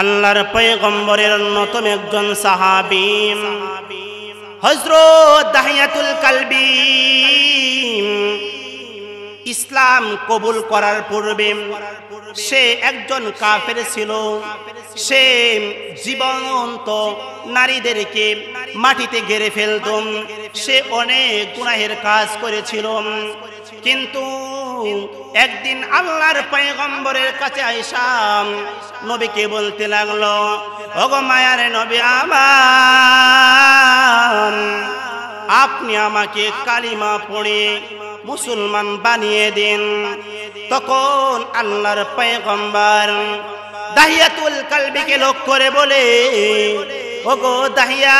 আল্লাহর পয়গম্বরের অন্যতম একজন সাহাবী হযরত দাহিয়াতুল কালবি ইসলাম কবুল করার পূর্বে সে একজন কাফের ছিল। সে জীবন্ত নারীদেরকে মাটিতে গেড়ে ফেলত। সে অনেক গুনাহের কাজ করেছিল। কিন্তু একদিন আল্লাহর পয়গম্বরের কাছে আয়েশা নবীকে বলতে লাগলো, ওগো মায়ার নবী আমার, আপনি আমাকে কালিমা পড়ে মুসলমান বানিয়ে দিন। তখন আল্লাহর পয়গম্বর দাহিয়াতুল কালবিকে লক্ষ্য করে বলে, ওগো দাহিয়া,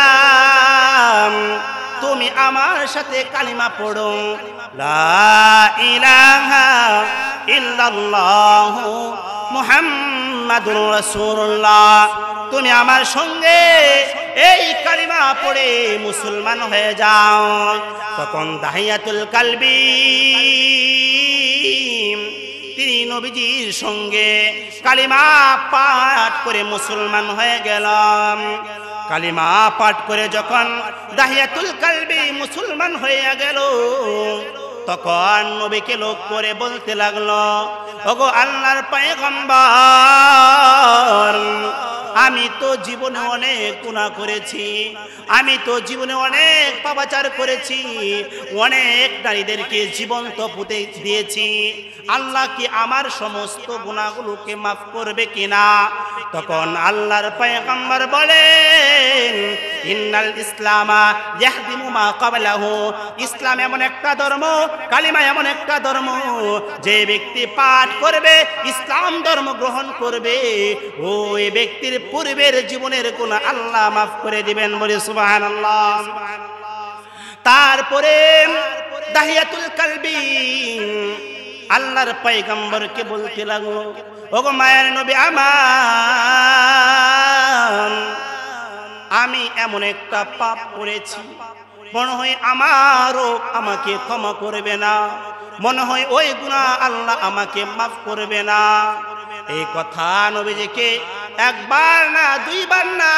তুমি আমার সাথে কালিমা পড়ো, লা ইলাহা ইল্লাল্লাহু মুহাম্মাদুর রাসূলুল্লাহ। তুমি আমার সঙ্গে এই কালিমা পড়ে মুসলমান হয়ে যাও। তখন দাহিয়াতুল কালবি তিনি নবীজির সঙ্গে কালিমা পাঠ করে মুসলমান হয়ে গেলাম। কালিমা পাঠ করে যখন দাহিয়াতুল কালবি মুসলমান হয়ে গেল, তখন নবীকে লক্ষ্য করে বলতে লাগলো, ওগো আল্লাহর পয়গম্বর, আমি তো জীবনে অনেক গুনাহ করেছি, আমি তো জীবনে অনেক পাপাচার করেছি, অনেক নারীদেরকে জীবন্ত পুঁতে দিয়েছি। আল্লাহ কি আমার সমস্ত গুনাহগুলোকে মাফ করবে কিনা? তখন আল্লাহর পয়গম্বর বলেন, ইন্নাল ইসলামা ইয়াহদিমু মা ক্বাবলাহু। ইসলাম এমন একটা ধর্ম, কালিমা এমন একটা ধর্ম, যে ব্যক্তি পাঠ করবে, ইসলাম ধর্ম গ্রহণ করবে, ওই ব্যক্তির পূর্বের জীবনের গুনাহ আল্লাহ মাফ করে দিবেন। বলে সুবহানাল্লাহ। তারপরে দাহিয়াতুল কালবি আল্লাহর পয়গম্বরকে বলতে লাগলো, ওগো মায়ের নবী আমার, আমি এমন একটা পাপ করেছি, মনে হয় আমারও আমাকে ক্ষমা করবে না, মনে হয় ওই গুনাহ আল্লাহ আমাকে মাফ করবে না। এই কথা নবীজিকে একবার না দুইবার না,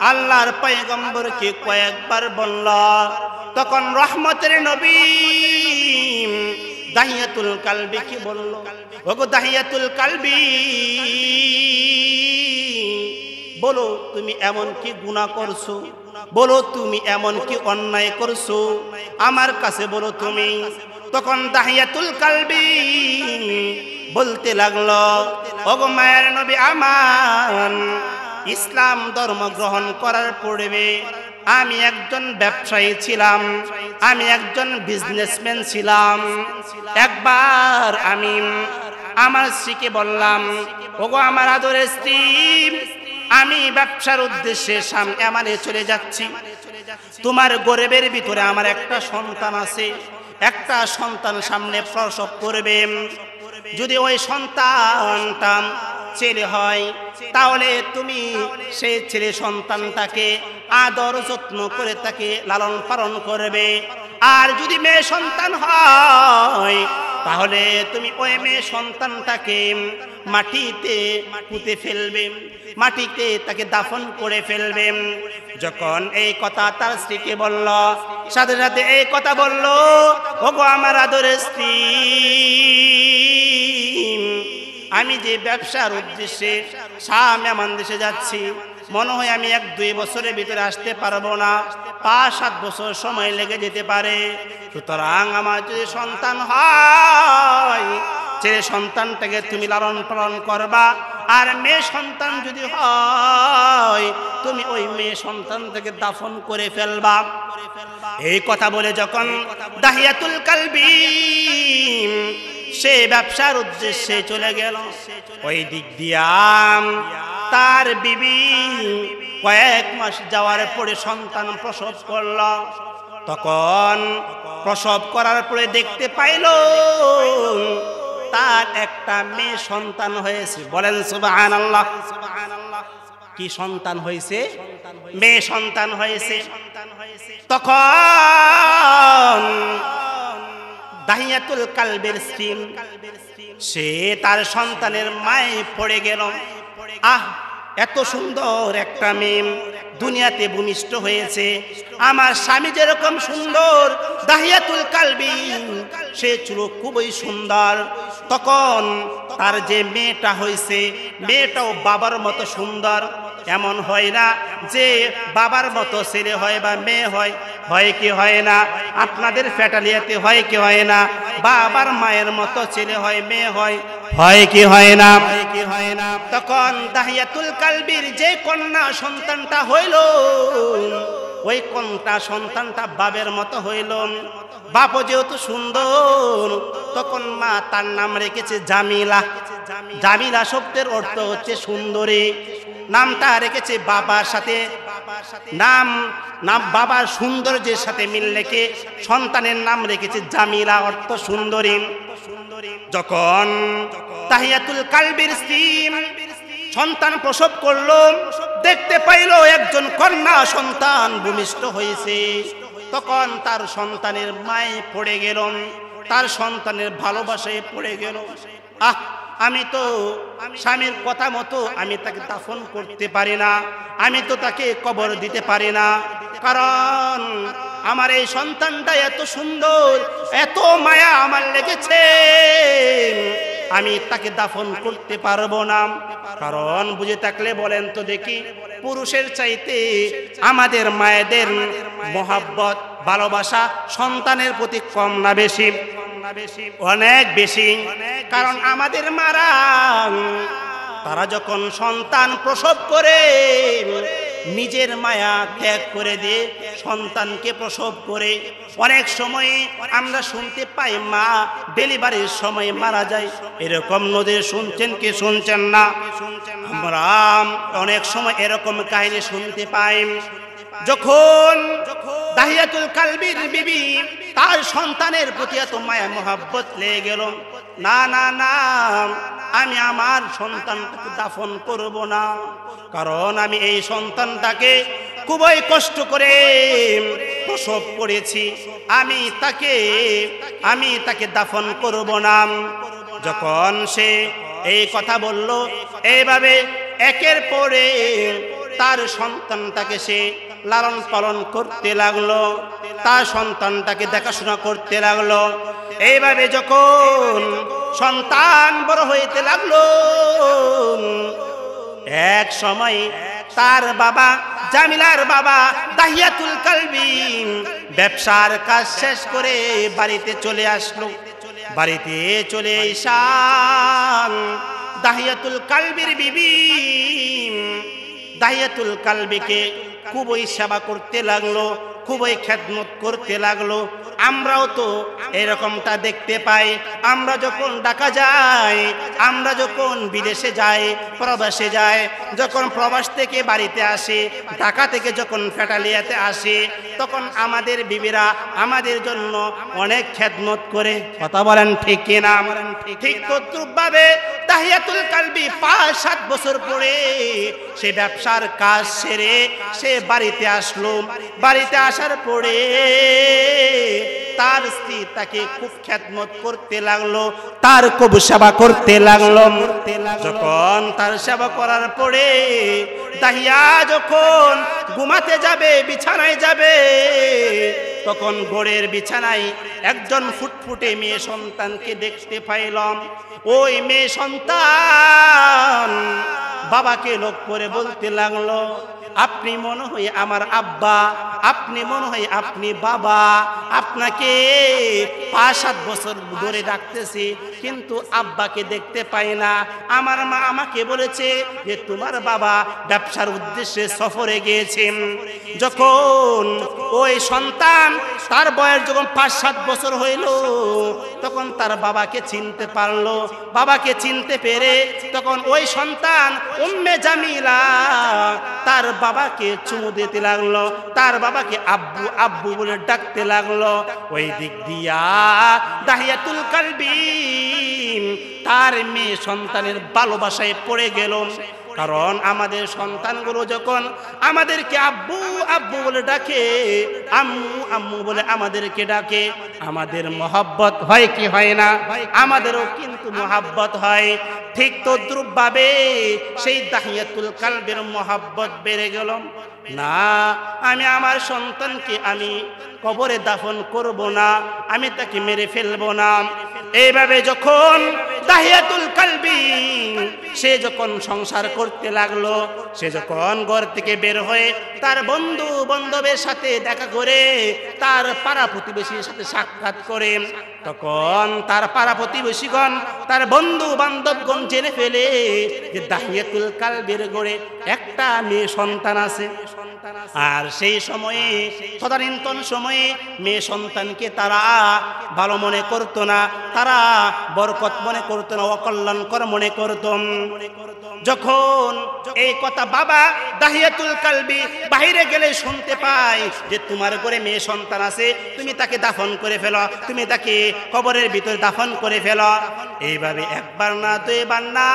আল্লাহর পয়গম্বরকে কয়েকবার বলল। তখন রহমতের নবী দাহিয়াতুল কালবিকে বলল, ওগো দাহিয়াতুল কালবি, বলো তুমি এমন কি গুনাহ করছো, বলো তুমি এমন কি অন্যায় করছো, আমার কাছে বলো তুমি। তখন দাহিয়াতুল কালবি বলতে লাগলো, ওগো মায়ের নবী আমার, ইসলাম ধর্ম গ্রহণ করার পূর্বে আমি একজন ব্যবসায়ী ছিলাম, আমি একজন বিজনেসম্যান ছিলাম। একবার আমি আমার স্ত্রীকে বললাম, ওগো আমার আদরের স্ত্রী, আমি ব্যবসার উদ্দেশ্যে ইয়ামানে চলে যাচ্ছি, তোমার গরিবের ভিতরে আমার একটা সন্তান আছে, একটা সন্তান সামনে প্রসব করবে, যদি ওই সন্তানটা ছেলে হয় তাহলে তুমি সেই ছেলে সন্তানটাকে আদর যত্ন করে তাকে লালন পালন করবে, আর যদি মেয়ে সন্তান হয় তাহলে তুমি ওই মেয়ে সন্তানটাকে মাটিতে পুঁতে ফেলবে, মাটিতে তাকে দাফন করে ফেলবে। যখন এই কথা তার স্ত্রীকে বলল, সাথে সাথে এই কথা বলল, ওগো আমার আদরের স্ত্রী, আমি যে ব্যবসার উদ্দেশ্যে ইয়ামান দেশে যাচ্ছি, মনে হয় আমি 1-2 বছরের ভিতরে আসতে পারবো না, 5-7 বছর সময় লেগে যেতে পারে। সুতরাং আমার যদি সন্তান হয়, ছেলে সন্তানটাকে তুমি লালন পালন করবা, আর মেয়ে সন্তান যদি হয় তুমি ওই মেয়ে সন্তানটাকে দাফন করে ফেলবা। এই কথা বলে যখন দাহিয়াতুল কালবি সে ব্যবসার উদ্দেশ্যে চলে গেল, ওই দিক দিয়া তার বিবি কয়েক মাস যাওয়ার পরে সন্তান প্রসব করল। তখন প্রসব করার পরে দেখতে পাইল তার একটা মেয়ে সন্তান হয়েছে। বলেন সুবহানাল্লাহ। কি সন্তান হয়েছে? মেয়ে সন্তান হয়েছে। তখন দাহিয়াতুল কালবির স্ত্রী সে তার সন্তানের মায়ে পড়ে গেল, আহ এত সুন্দর একটা মেয়ে দুনিয়াতে ভূমিষ্ঠ হয়েছে, আমার স্বামী যেরকম সুন্দর দাহিয়াতুল কালবি সে ছিল খুবই সুন্দর। তখন তার যে মেয়েটা হয়েছে মেয়েটাও বাবার মতো সুন্দর। এমন হয় না যে বাবার মতো ছেলে হয় বা মেয়ে হয়, হয় কি হয় না? আপনাদের ফ্যাটালিয়াতে হয় কি হয় না? বাবার মায়ের মতো ছেলে হয় মেয়ে হয়, হয় কি হয় না? তখন দাহিয়াতুল কালবির যে কন্যা সন্তানটা হইল ওই কন্যা সন্তানটা বাবের মতো হইল। বাপ যেহেতু সুন্দর তখন মা তার নাম রেখেছে জামিলা। জামিলা শব্দের অর্থ হচ্ছে সুন্দরী। নামটা রেখেছে বাবার সাথে নাম বাবার সৌন্দর্যের সাথে মিল রেখে সন্তানের নাম রেখেছে জামিলা, অর্থ সুন্দরী। যখন দাহিয়াতুল কালবির স্ত্রী সন্তান প্রসব করলো, দেখতে পাইল একজন কন্যা সন্তান ভূমিষ্ঠ হয়েছে। তখন তার সন্তানের মায়ে পড়ে গেল, তার সন্তানের ভালোবাসায় পড়ে গেল। আমি তো স্বামীর কথা মতো আমি তাকে দাফন করতে পারি না, আমি তো তাকে কবর দিতে পারি না, কারণ আমার এই সন্তানটা এত সুন্দর, এত মায়া আমার লেগেছে, আমি তাকে দাফন করতে পারবো না। কারণ বুঝে থাকলে বলেন তো দেখি, পুরুষের চাইতে আমাদের মায়েদের মহাব্বত ভালোবাসা সন্তানের প্রতি কম না বেশি? অনেক বেশি। কারণ আমাদের মারা তারা যখন সন্তান প্রসব করে নিজের মায়া ত্যাগ করে দিয়ে সন্তানকে প্রসব করে। অনেক সময় আমরা শুনতে পাই মা ডেলিভারির সময় মারা যায়, এরকম নজির শুনছেন কি শুনছেন না? আমরা অনেক সময় এরকম কাহিনী শুনতে পাই। যখন দাহিয়াতুল কালবির বিবি তার সন্তানের প্রতি এত মায়া মহাব্বত লেগে গেল, না না না, আমি আমার সন্তানটাকে দাফন করব না, কারণ আমি এই সন্তানটাকে খুবই কষ্ট করে প্রসব করেছি, আমি তাকে দাফন করব না। যখন সে এই কথা বলল, এইভাবে একের পরে তার সন্তানটাকে সে লালন পালন করতে লাগলো, তার সন্তানটাকে দেখাশোনা করতে লাগলো। এইভাবে যখন সন্তান বড় হইতে লাগলো, এক সময় তার বাবা জামিলার বাবা দাহিয়াতুল কালবি ব্যবসার কাজ শেষ করে বাড়িতে চলে আসলো। বাড়িতে চলে এসে দাহিয়াতুল কালবির বিবি দাহিয়াতুল কালবিকে খুবই সেবা করতে লাগলো, খুবই খেদমত করতে লাগলো। আমরাও তো এরকমটা দেখতে পাই। আমরা যখন ঢাকা যাই, আমরা যখন বিদেশে যাই, প্রবাসে যাই, যখন প্রবাস থেকে বাড়িতে আসি, ঢাকা থেকে যখন ফ্যাটালিয়াতে আসি, তখন আমাদের বিবিরা আমাদের জন্য অনেক খেদমত করে। কথা বলেন ঠিক কিনা? ঠিক তদ্রূপভাবে দাহিয়াতুল কালবি 5-7 বছর পরে সে ব্যবসার কাজ সেরে সে বাড়িতে আসলো। বাড়িতে আসার পরে তার স্ত্রী তাকে খুব খেদমত করতে লাগলো, তার খুব সেবা করতে লাগলো। যখন তার সেবা করার পরে দাহিয়া যখন ঘুমাতে যাবে, বিছানায় যাবে, তখন ঘরের বিছানায় একজন ফুটফুটে মেয়ে সন্তানকে দেখতে পাইলাম। ওই মেয়ে সন্তান বাবাকে লক্ষ্য করে বলতে লাগলো, আপনি মনে হয় আমার আব্বা, আপনি মনে হয় আপনি বাবা, আপনাকে 5-7 বছর ধরে ডাকতেছি কিন্তু আব্বাকে দেখতে পাই না। আমার মা আমাকে বলেছে যে তোমার বাবা ব্যবসার উদ্দেশ্যে সফরে গিয়েছেন। যখন ওই সন্তান তার বয়স যখন 5-7 বছর হইল, তখন তার বাবাকে চিনতে পারলো। বাবাকে চিনতে পেরে তখন ওই সন্তান উম্মে জামিলা তার বাবাকে চুমু দিতে লাগলো, তার বাবাকে আব্বু আব্বু বলে ডাকতে লাগলো। ওই দিক দিয়া দাহিয়াতুল কালবি তার মেয়ে সন্তানের ভালোবাসায় পড়ে গেল। কারণ আমাদের সন্তানগুলো যখন আমাদেরকে আব্বু আব্বু বলে ডাকে, আম্মু আম্মু বলে আমাদেরকে ডাকে, আমাদের মহব্বত হয় কি হয় না? আমাদেরও কিন্তু মহব্বত হয়। ঠিক তদ্রুপ ভাবে সেই দাহিয়াতুল কালবের মহাব্বত বেড়ে গেল। না, আমি আমার সন্তানকে আমি কবরে দাফন করব না, আমি তাকে মেরে ফেলবো না। এইভাবে যখন দাহিয়াতুল কালবি সে যখন সংসার করতে লাগলো, সে যখন ঘর থেকে বের হয়ে তার বন্ধু বান্ধবের সাথে দেখা করে, তার পাড়া প্রতিবেশীর সাথে সাক্ষাৎ করে, তখন তার পাড়া প্রতিবেশীগণ, তার বন্ধু বান্ধবগণ জেনে ফেলে যে দাহিয়াতুল কালবের ঘরে একটা মেয়ে সন্তান আছে। আর সেই সময়ে, তদানীন্তন সময়ে মেয়ে সন্তানকে তারা ভালো মনে করত না, তারা বরকত মনে করত না, অকল্যাণকর মনে করত। যখন এই কথা বাবা দাহিয়াতুল কালবি বাইরে গেলে শুনতে পায় যে তোমার ঘরে মেয়ে সন্তান আছে, তুমি তাকে দাফন করে ফেলো, তুমি তাকে কবরের ভিতরে দাফন করে ফেলো। এইভাবে একবার না, দুইবার না,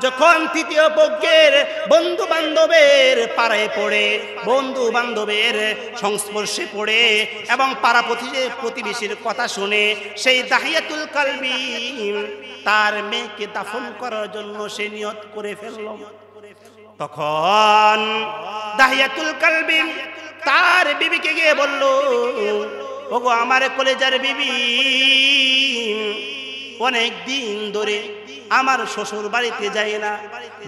যখন তৃতীয় পক্ষের বন্ধু বান্ধবের পাড়ায় পড়ে, বন্ধু বান্ধবের সংস্পর্শে পড়ে এবং পাড়া প্রতিবেশীর কথা শুনে, সেই দাহিয়াতুল কালবি তার মেয়েকে দাফন করার জন্য সে নিয়ত করে ফেলল। তখন দাহিয়াতুল কালবি তার বিবিকে গিয়ে বলল, ওগো আমার কলেজার বিবি, অনেক দিন ধরে আমার শ্বশুর বাড়িতে যাই না,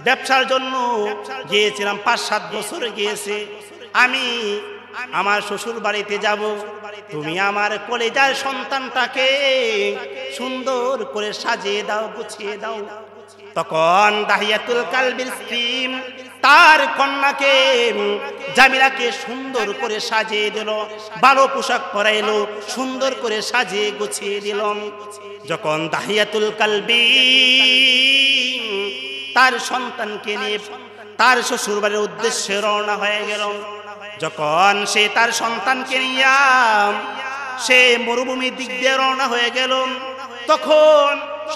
ব্যবসার জন্য গিয়েছিলাম, 5-7 বছর গিয়েছে, আমি আমার শ্বশুর বাড়িতে যাব, তুমি আমার কলেজার সন্তানটাকে সুন্দর করে সাজিয়ে দাও, গুছিয়ে দাও। তখন দাহিয়াতুল কালবির স্ত্রী তার কন্যাকে জামিলাকে সুন্দর করে সাজিয়ে দিল, ভালো পোশাক পরাইলো, সুন্দর করে সাজিয়ে গুছিয়ে দিল। যখন দাহিয়াতুল কালবি তার সন্তানকে নিয়ে তার শ্বশুর বাড়ির উদ্দেশ্যে রওনা হয়ে গেল, যখন সে তার সন্তানকে নিয়ে সে মরুভূমির দিক দিয়ে রওনা হয়ে গেল, তখন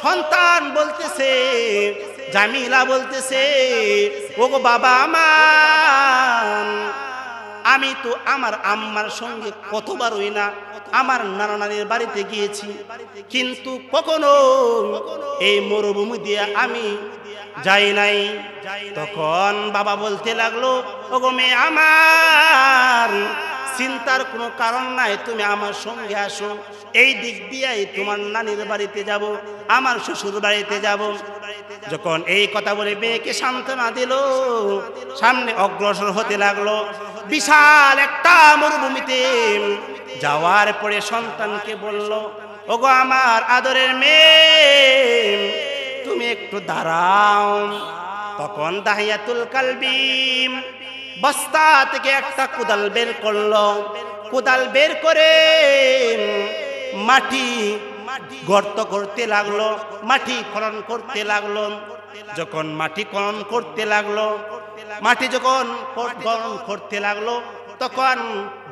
সন্তান বলতেছে, জামিলা বলতেছে, ওগো বাবা আমার, আমি তো আমার আম্মার সঙ্গে কতবারই না আমার নানা নানির বাড়িতে গিয়েছি, কিন্তু কখনো এই মরুভূমি দিয়ে আমি যাই নাই। তখন বাবা বলতে লাগলো, ওগো মেয়ে আমার, চিন্তার কোনো কারণ নাই, তুমি আমার সঙ্গে আসো, এই দিক দিয়েই তোমার নানির বাড়িতে যাব, আমার শ্বশুর বাড়িতে যাব। যখন এই কথা বলে মেয়েকে সান্ত্বনা দিল, সামনে অগ্রসর হতে লাগলো। বিশাল একটা মরুভূমিতে যাওয়ার পরে সন্তানকে বলল, ওগো আমার আদরের মেয়ে, তুমি একটু দাঁড়াও। তখন দাহিয়াতুল কালবি বস্তা থেকে একটা কোদাল বের করলো, কোদাল বের করে মাটি গর্ত করতে লাগলো, মাটি খনন করতে লাগলো। যখন মাটি খনন করতে লাগলো, মাটি যখন খনন করতে লাগলো, তখন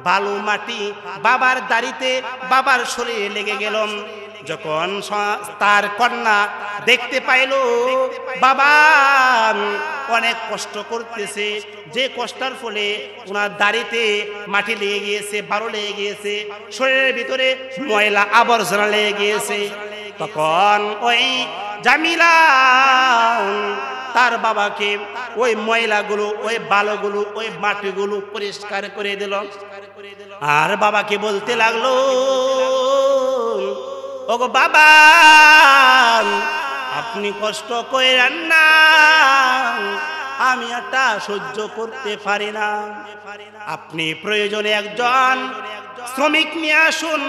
বালু মাটি বাবার দাড়িতে, বাবার শরীরে লেগে গেল। যখন তার কন্যা দেখতে পাইল বাবা অনেক কষ্ট করতেছে, যে কষ্টের ফলে ওনার দাড়িতে মাটি লেগে গিয়েছে, বালু লেগে গিয়েছে, শরীরের ভিতরে ময়লা আবর্জনা লেগে গিয়েছে, তখন ওই জামিলা তার বাবাকে ওই ময়লাগুলো, ওই বালুগুলো, ওই মাটিগুলো পরিষ্কার করে দিল। আর বাবাকে বলতে লাগলো, ওগো বাবা, আপনি কষ্ট করেন না, আমি এটা সহ্য করতে পারি না, আপনি প্রয়োজনে একজন শ্রমিক নিয়ে আসুন,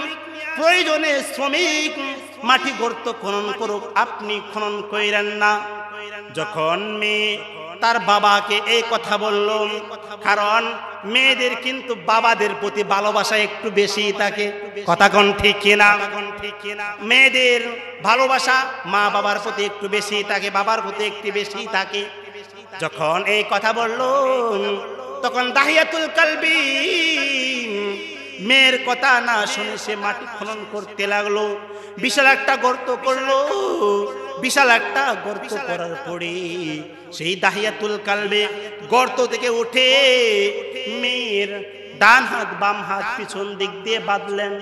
প্রয়োজনে শ্রমিক মাটি গর্ত খনন করুক, আপনি খনন করেন না। যখন মেয়ে তার বাবাকে এই কথা বলল, কারণ মেয়েদের কিন্তু বাবাদের প্রতি ভালোবাসা একটু বেশি থাকে, কথা কোন ঠিক কিনা? মেয়েদের ভালোবাসা মা বাবার প্রতি একটু বেশি থাকে, বাবার প্রতি একটু বেশি থাকে। যখন এই কথা বলল, তখন দাহিয়াতুল কালবি মেয়ের কথা না শুনে সে মাটি খনন করতে লাগলো, বিশাল একটা গর্ত করলো। বিশাল একটা গর্ত করার পরে সেই দাহিয়াতুল কালবে গর্ত থেকে উঠে মেয়ের ডান হাত বাম হাত পিছন দিক দিয়ে বাঁধলেন।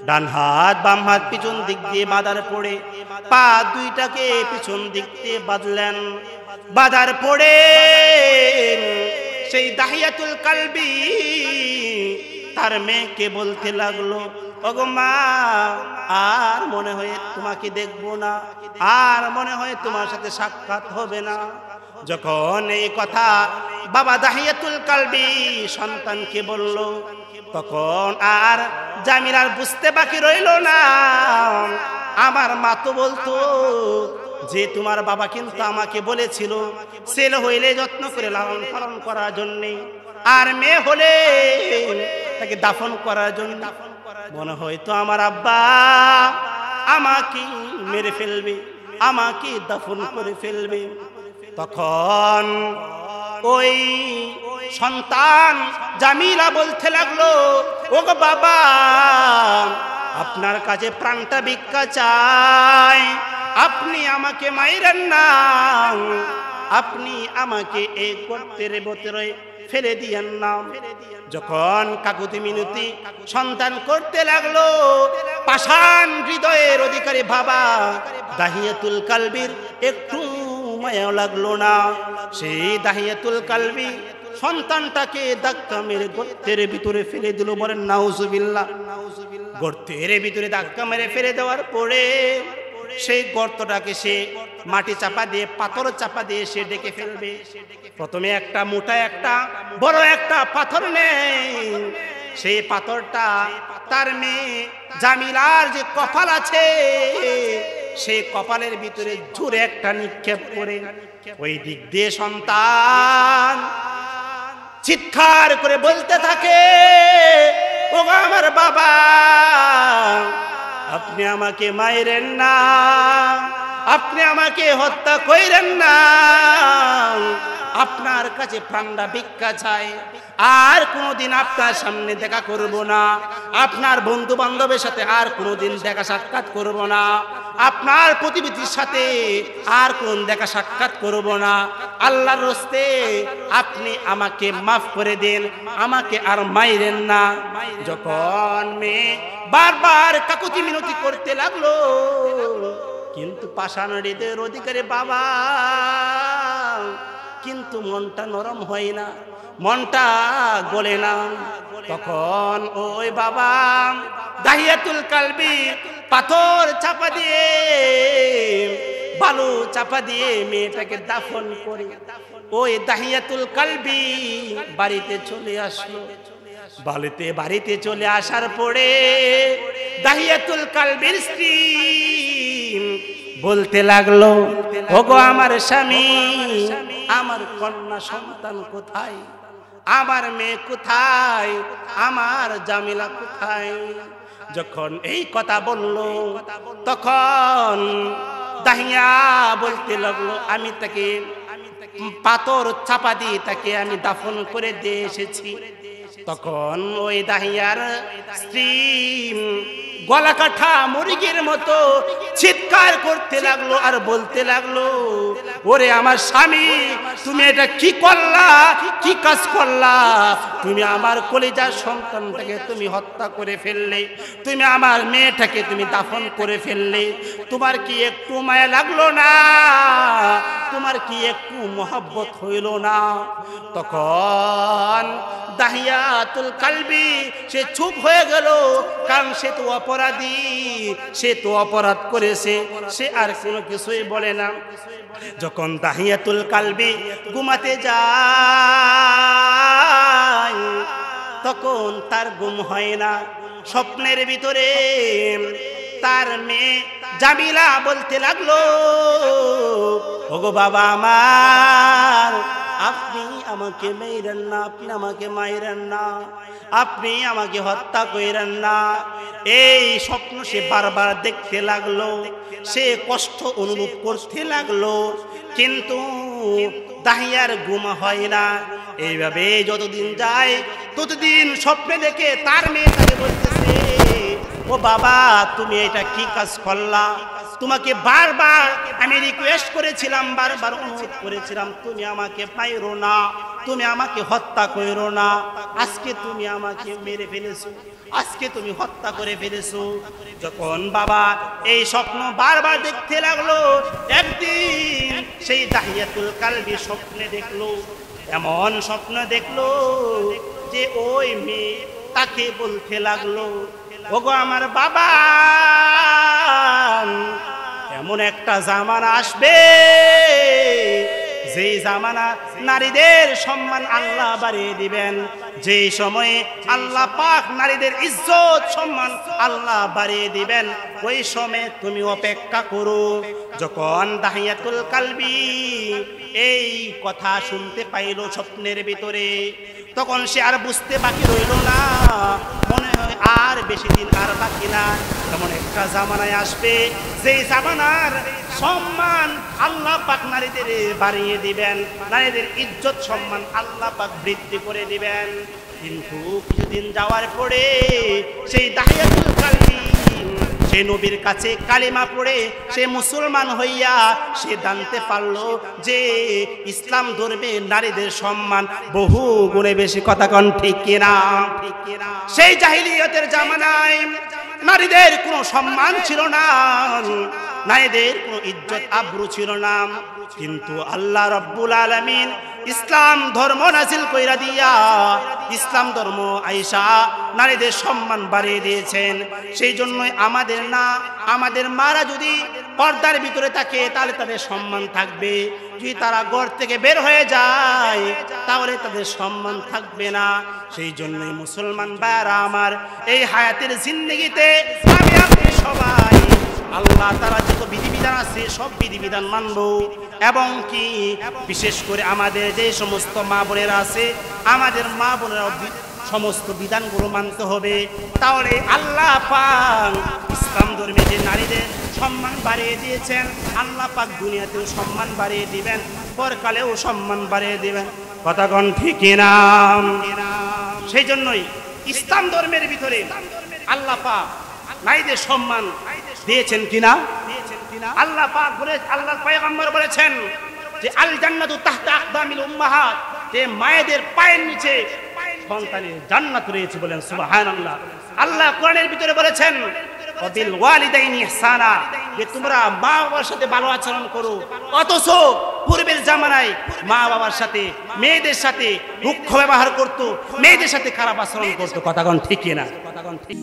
ডান হাত বাম হাত পিছন দিক দিয়ে বাঁধার পড়ে পা দুইটাকে পিছন দিক দিয়ে বাঁধলেন। বাঁধার পড়ে সেই দাহিয়াতুল কালবি তার মেয়েকে বলতে লাগলো, ওগো মা, আর মনে হয় তোমাকে দেখবো না, আর মনে হয় তোমার সাথে সাক্ষাৎ হবে না। যখন এই কথা বাবা দাহিয়াতুল কালবি সন্তানকে বলল, তখন আর জামিলার বুঝতে বাকি রইল না। আমার মা তো বলতো যে তোমার বাবা কিন্তু আমাকে বলেছিল ছেলে হইলে যত্ন করে লালন পালন করার জন্যে, আর মেয়ে হলে তাকে দাফন করার জন্য। মনে হয়তো আমার আব্বা আমাকে মেরে ফেলবে, আমাকে দাফন করে ফেলবে। তখন ওই সন্তান জামিলা বলতে লাগলো, ওগো বাবা, আপনার কাছে প্রাণটা ভিক্ষা চাই, আপনি আমাকে মাইরেন না, আপনি আমাকে এই গর্তের ভিতরে ফেলে দিয়েন না। যখন কাকুতি মিনতি সন্তান করতে লাগলো, পাষাণ হৃদয়ের অধিকারী বাবা দাহিয়াতুল কালবির একটু মায়া লাগলো না। সেই দাহিয়াতুল কালবি সন্তানটাকে ধাক্কা মেরে গর্তের ভিতরে ফেলে দিল। বলেন নাউজুবিল্লাহ। গর্তের ভিতরে ধাক্কা মেরে ফেলে দেওয়ার পরে সেই গর্তটাকে সে মাটি চাপা দিয়ে, পাথর চাপা দিয়ে সে ডেকে ফেলবে। প্রথমে একটা মোটা একটা বড় একটা পাথর নেই, সেই পাথরটা তার মেয়ে জামিলার যে কপাল আছে সেই কপালের ভিতরে জোরে একটা নিক্ষেপ করে ওই দিক দিয়ে সন্তান চিৎকার করে বলতে থাকে, ওগো আমার বাবা, আপনি আমাকে মাইরেন না, আপনি আমাকে হত্যা কইরেন না, আপনার কাছে প্রাণটা ভিক্ষা চাই, আর কোনোদিন আপনার সামনে দেখা করব না, আপনার বন্ধু বান্ধবের সাথে আর কোনোদিন দেখা সাক্ষাৎ করব না, আপনার প্রতিবেশীর সাথে আর কোন দেখা সাক্ষাৎ করব না। আল্লাহর রাস্তে আপনি আমাকে মাফ করে দেন, আমাকে আর মাইরেন না। যখন মেয়ে বারবার কাকুতি মিনতি করতে লাগলো, কিন্তু পাষাণ হৃদয়ের অধিকারী বাবা কিন্তু মনটা নরম হয় না, মনটা গলে না। তখন ওই বাবা দাহিয়াতুল কালবি পাথর চাপা দিয়ে, বালু চাপা দিয়ে মেয়েটাকে দাফন করে ওই দাহিয়াতুল কালবি বাড়িতে চলে আসলো। বাড়িতে চলে আসার পরে দাহিয়াতুল কালবির স্ত্রী বলতে লাগলো, ওগো আমার স্বামী, আমার কন্যা সন্তান কোথায়, আমার মেয়ে কোথায়, আমার জামিলা কোথায়? যখন এই কথা বলল, তখন দাহিয়া বলতে লাগলো, আমি তাকে পাথর চাপা দিয়ে তাকে আমি দাফন করে দিয়ে এসেছি। তখন ওই দাহিয়ার স্ত্রী গলা কাটা মুরগির মতো চিৎকার করতে লাগলো আর বলতে লাগলো, ওরে আমার স্বামী, তুমি এটা কি করলা, কি কাজ করলা? তুমি আমার কলিজার সন্তানটাকে তুমি হত্যা করে ফেললে, তুমি আমার মেয়েটাকে তুমি দাফন করে ফেললে, তোমার কি একটু মায়া লাগলো না? তোমার কি একটু মহব্বত হইল না? তখন দাহিয়াতুল কালবি সে চুপ হয়ে গেল, কারণ সে তো অপরাধী, সে তো অপরাধ করেছে, সে আর কোনো কিছুই বলে না। যখন দাহিয়াতুল কালবি ঘুমাতে যায়, তখন তার ঘুম হয় না। স্বপ্নের ভিতরে তার মেয়ে জামিলা বলতে লাগলো, ওগো বাবা আমার, আপনি আমাকে মাইরেন না, আপনি আমাকে মাইরেন না, আপনি আমাকে হত্যা কইরেন না। এই স্বপ্ন সে বারবার দেখতে লাগলো, সে কষ্ট অনুভব করতে লাগলো, কিন্তু দাহিয়ার ঘুম হয় না। এইভাবে যতদিন যায় ততদিন স্বপ্নে দেখে তার মেয়ে তাকে বলতেছে, ও বাবা, তুমি এটা কি কাজ করলা? তোমাকে বারবার আমি রিকোয়েস্ট করেছিলাম, বারবার অনুরোধ করেছিলাম, তুমি আমাকে মাইরো না, তুমি আমাকে হত্যা করো না, আজকে তুমি আমাকে মেরে ফেলেছো। আজকে তুমি হত্যা করে ফেলেছো। যখন বাবা এই স্বপ্ন বারবার দেখতে লাগলো, একদিন সেই দাহিয়াতুল কালবি স্বপ্নে দেখলো, এমন স্বপ্ন দেখলো যে ওই মেয়ে তাকে বলতে লাগলো, ওগো আমার বাবা, এমন একটা জামানা আসবে যেই জামানা নারীদের সম্মান আল্লাহ বাড়িয়ে দিবেন, যেই সময়ে আল্লাহ পাক নারীদের ইজ্জত সম্মান আল্লাহ বাড়িয়ে দিবেন, ওই সময় তুমি অপেক্ষা করো। যখন দাহিয়াতুল কালবি এই কথা শুনতে পাইল স্বপ্নের ভিতরে, তখন সে আর বুঝতে বাকি রইল না, মনে হয় আর বেশি দিন আর বাকি না, এমন একটা জামানায় আসবে যেই জামানার সম্মান আল্লাহ পাক নারীদের বাড়িয়ে দিবেন, নারীদের ইজ্জত সম্মান আল্লাহ পাক বৃদ্ধি করে দিবেন। কিন্তু কিছুদিন যাওয়ার পরে সেই দাহিয়াতুল কালবি সে নবীর কাছে কালিমা পড়ে সে মুসলমান হইয়া সে জানতে পারলো যে ইসলাম ধর্মে নারীদের সম্মান বহু গুণে বেশি। কথা কোন ঠিক কিনা? সেই জাহিলিয়তের জামানায় নারীদের কোনো সম্মান ছিল না, নারীদের কোনো ইজ্জত আবরু ছিল না, কিন্তু আল্লাহ রাব্বুল আলামিন ইসলাম ধর্ম নাজিল কইরা দিয়া ইসলাম ধর্ম আইসা নারীদের সম্মান বাড়িয়ে দিয়েছেন। সেই জন্যই আমাদের না, আমাদের মারা যদি পর্দার ভিতরে থাকে তাহলে তাদের সম্মান থাকবে, যদি তারা ঘর থেকে বের হয়ে যায় তাহলে তাদের সম্মান থাকবে না। সেই জন্যই মুসলমান ভাইরা আমার, এই হায়াতের জিন্দেগিতে আমি আপনি সবাই আল্লাহ তাআলা যত বিধিবিধান আছে সব বিধিবিধান মানব, এবং কি বিশেষ করে আমাদের যে সমস্ত মা বোনেরা আছে, আমাদের মা বোনেরা সমস্ত বিধানগুলো মানতে হবে। তাহলে আল্লাহ পাক ইসলাম ধর্মে যে নারীদের সম্মান বাড়িয়ে দিয়েছেন, আল্লাহ পাক দুনিয়াতেও সম্মান বাড়িয়ে দিবেন, পরকালেও সম্মান বাড়িয়ে দিবেন। কথা কোন ঠিক কিনা? সেই জন্যই ইসলাম ধর্মের ভিতরে আল্লাহ পাক নারীদের সম্মান দিয়েছেন কিনা? আল্লাহ পাক বলে, আল্লাহর পয়গম্বর বলেছেন যে আল জান্নাতু তাহতা আকদামিল উম্মাহাত, যে মায়েদের পায়ের নিচে সন্তানের জান্নাত রয়েছে। বলেন সুবহানাল্লাহ। আল্লাহ কোরআনের ভিতরে বলেছেন ওয়াবিল ওয়ালিদাইনি ইহসানা, যে তোমরা মা বাবার সাথে ভালো আচরণ করো, অথচ পূর্বের জামানায় মা বাবার সাথে মেয়েদের সাথে রুক্ষ ব্যবহার করতো, মেয়েদের সাথে খারাপ আচরণ করতো। কথা কোন ঠিক কিনা? কথা কোন ঠিক?